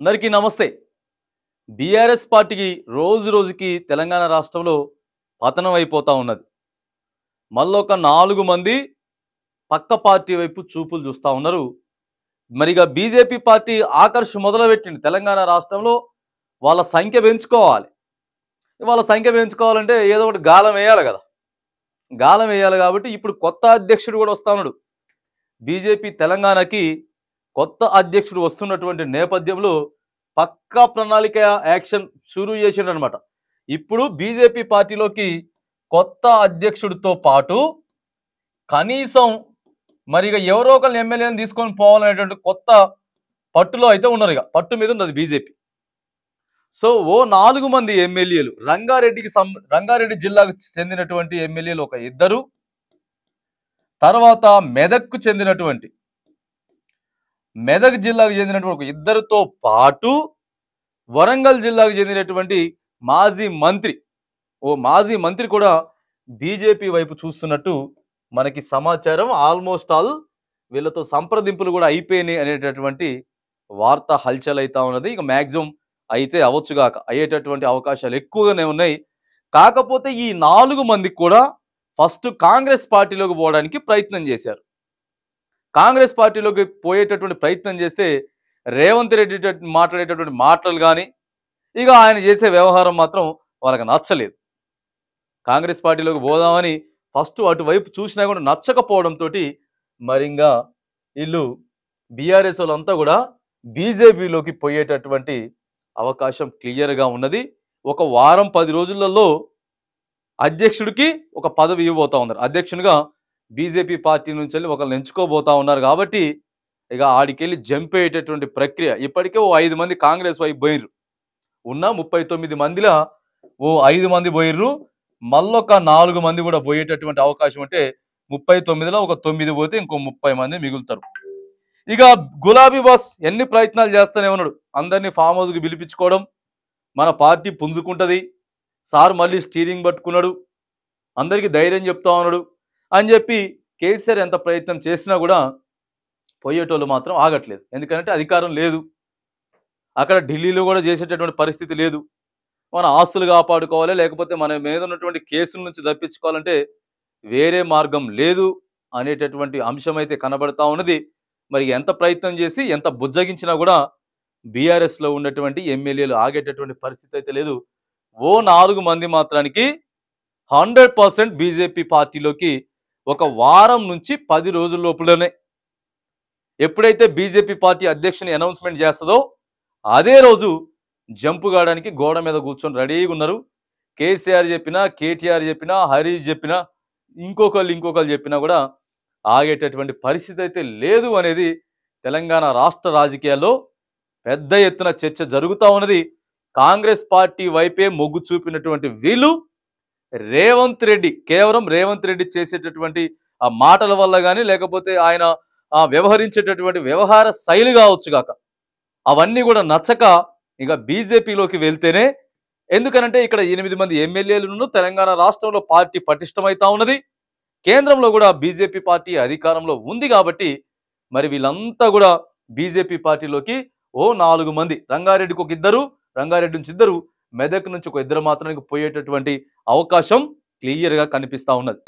అందరికీ నమస్తే. బీఆర్ఎస్ పార్టీకి రోజు రోజుకి తెలంగాణ రాష్ట్రంలో పతనం అయిపోతా ఉన్నది. మళ్ళొక 4 మంది పక్క పార్టీ వైపు చూపులు చూస్తా ఉన్నారు. మరిగా బీజేపీ పార్టీ ఆకర్ష్ మొదలుపెట్టింది తెలంగాణ రాష్ట్రంలో. వాళ్ళ సంఖ్య పెంచుకోవాలి. వాళ్ళ సంఖ్య పెంచుకోవాలంటే ఏదో ఒకటి గాలం వేయాలి కదా! గాలం వేయాలి కాబట్టి ఇప్పుడు కొత్త అధ్యక్షుడు కూడా వస్తా ఉన్నాడు. బీజేపీ తెలంగాణకి కొత్త అధ్యక్షుడు వస్తున్నటువంటి నేపథ్యంలో పక్కా ప్రణాళిక యాక్షన్ షురూ చేసిండనమాట. ఇప్పుడు బీజేపీ పార్టీలోకి కొత్త అధ్యక్షుడితో పాటు కనీసం మరి ఎవరో ఒకరు ఎమ్మెల్యేని తీసుకొని పోవాలనేటువంటి కొత్త పట్టులో అయితే ఉన్నారు. పట్టు మీద ఉన్నది బీజేపీ. సో 4 మంది ఎమ్మెల్యేలు రంగారెడ్డి జిల్లాకు చెందినటువంటి ఎమ్మెల్యేలు ఒక ఇద్దరు, తర్వాత మెదక్ జిల్లాకు చెందినటువంటి ఒక ఇద్దరితో పాటు వరంగల్ జిల్లాకు చెందినటువంటి మాజీ మంత్రి కూడా బీజేపీ వైపు చూస్తున్నట్టు మనకి సమాచారం. ఆల్మోస్ట్ ఆల్ వీళ్ళతో సంప్రదింపులు కూడా అయిపోయినాయి అనేటటువంటి వార్త హల్చల్ అవుతా ఉన్నది. ఇక మ్యాక్సిమం అయితే అవ్వచ్చుగాక, అయ్యేటటువంటి అవకాశాలు ఎక్కువగానే ఉన్నాయి. కాకపోతే ఈ 4 మందికి కూడా ఫస్ట్ కాంగ్రెస్ పార్టీలోకి పోవడానికి ప్రయత్నం చేశారు. కాంగ్రెస్ పార్టీలోకి పోయేటటువంటి ప్రయత్నం చేస్తే రేవంత్ రెడ్డి మాట్లాడేటటువంటి మాటలు కానీ, ఇక ఆయన చేసే వ్యవహారం మాత్రం వాళ్ళకి నచ్చలేదు. కాంగ్రెస్ పార్టీలోకి పోదామని ఫస్ట్ అటువైపు చూసినా కూడా నచ్చకపోవడంతో మరి ఇంకా వీళ్ళు బీఆర్ఎస్ వాళ్ళంతా కూడా బీజేపీలోకి పోయేటటువంటి అవకాశం క్లియర్గా ఉన్నది. ఒక వారం 10 రోజులలో అధ్యక్షుడికి ఒక పదవి ఇవ్వబోతా ఉన్నారు. అధ్యక్షునిగా బీజేపీ పార్టీ నుంచి వెళ్ళి ఒకరిని ఎంచుకోబోతా ఉన్నారు. కాబట్టి ఇక ఆడికెళ్ళి జంప్ అయ్యేటటువంటి ప్రక్రియ. ఇప్పటికే 5 మంది కాంగ్రెస్ వైపు పోయిర్రు. ఉన్న 39 మందిలో 5 మంది పోయిర్రు. మళ్ళొక 4 మంది కూడా పోయేటటువంటి అవకాశం ఉంటే 39లో ఒక 9 పోతే ఇంకో 30 మంది మిగులుతారు. ఇక గులాబీ బాస్ ఎన్ని ప్రయత్నాలు చేస్తూనే ఉన్నాడు. అందరినీ ఫామ్ హౌస్కి పిలిపించుకోవడం, మన పార్టీ పుంజుకుంటుంది, సార్ మళ్ళీ స్టీరింగ్ పట్టుకున్నాడు, అందరికీ ధైర్యం చెప్తా ఉన్నాడు అని చెప్పి కేసీఆర్ ఎంత ప్రయత్నం చేసినా కూడా పోయేటోళ్ళు మాత్రం ఆగట్లేదు. ఎందుకంటే అధికారం లేదు, అక్కడ ఢిల్లీలో కూడా చేసేటటువంటి పరిస్థితి లేదు. మన ఆస్తులు కాపాడుకోవాలి, లేకపోతే మన మీద ఉన్నటువంటి కేసుల నుంచి తప్పించుకోవాలంటే వేరే మార్గం లేదు అనేటటువంటి అంశం అయితే కనబడతా ఉన్నది. మరి ఎంత ప్రయత్నం చేసి ఎంత బుజ్జగించినా కూడా బీఆర్ఎస్లో ఉన్నటువంటి ఎమ్మెల్యేలు ఆగేటటువంటి పరిస్థితి అయితే లేదు. 4 మంది మాత్రానికి 100% బీజేపీ పార్టీలోకి ఒక వారం నుంచి 10 రోజుల లోపలనే, ఎప్పుడైతే బీజేపీ పార్టీ అధ్యక్షుని అనౌన్స్మెంట్ చేస్తుందో అదే రోజు జంపు కావడానికి గోడ మీద కూర్చొని రెడీగా ఉన్నారు. కేసీఆర్ చెప్పినా, కేటీఆర్ చెప్పినా, హరీష్ చెప్పినా, ఇంకొకరు చెప్పినా కూడా ఆగేటటువంటి పరిస్థితి అయితే లేదు అనేది తెలంగాణ రాష్ట్ర రాజకీయాల్లో పెద్ద ఎత్తున చర్చ జరుగుతూ ఉన్నది. కాంగ్రెస్ పార్టీ వైపే మొగ్గు చూపినటువంటి వీళ్ళు కేవలం రేవంత్ రెడ్డి చేసేటటువంటి ఆ మాటల వల్ల కానీ, లేకపోతే ఆయన వ్యవహరించేటటువంటి వ్యవహార శైలి కావచ్చు గాక, అవన్నీ కూడా నచ్చక ఇక బీజేపీలోకి వెళ్తేనే, ఎందుకనంటే ఇక్కడ 8 మంది ఎమ్మెల్యేలను తెలంగాణ రాష్ట్రంలో పార్టీ పటిష్టమవుతా ఉన్నది. కేంద్రంలో కూడా బీజేపీ పార్టీ అధికారంలో ఉంది కాబట్టి మరి వీళ్ళంతా కూడా బీజేపీ పార్టీలోకి 4 మంది, రంగారెడ్డికి ఒక ఇద్దరు, రంగారెడ్డి నుంచి ఇద్దరు, మెదక్ నుంచి ఒక ఇద్దరు మాత్రానికి పోయేటటువంటి అవకాశం క్లియర్గా కనిపిస్తూ ఉన్నది.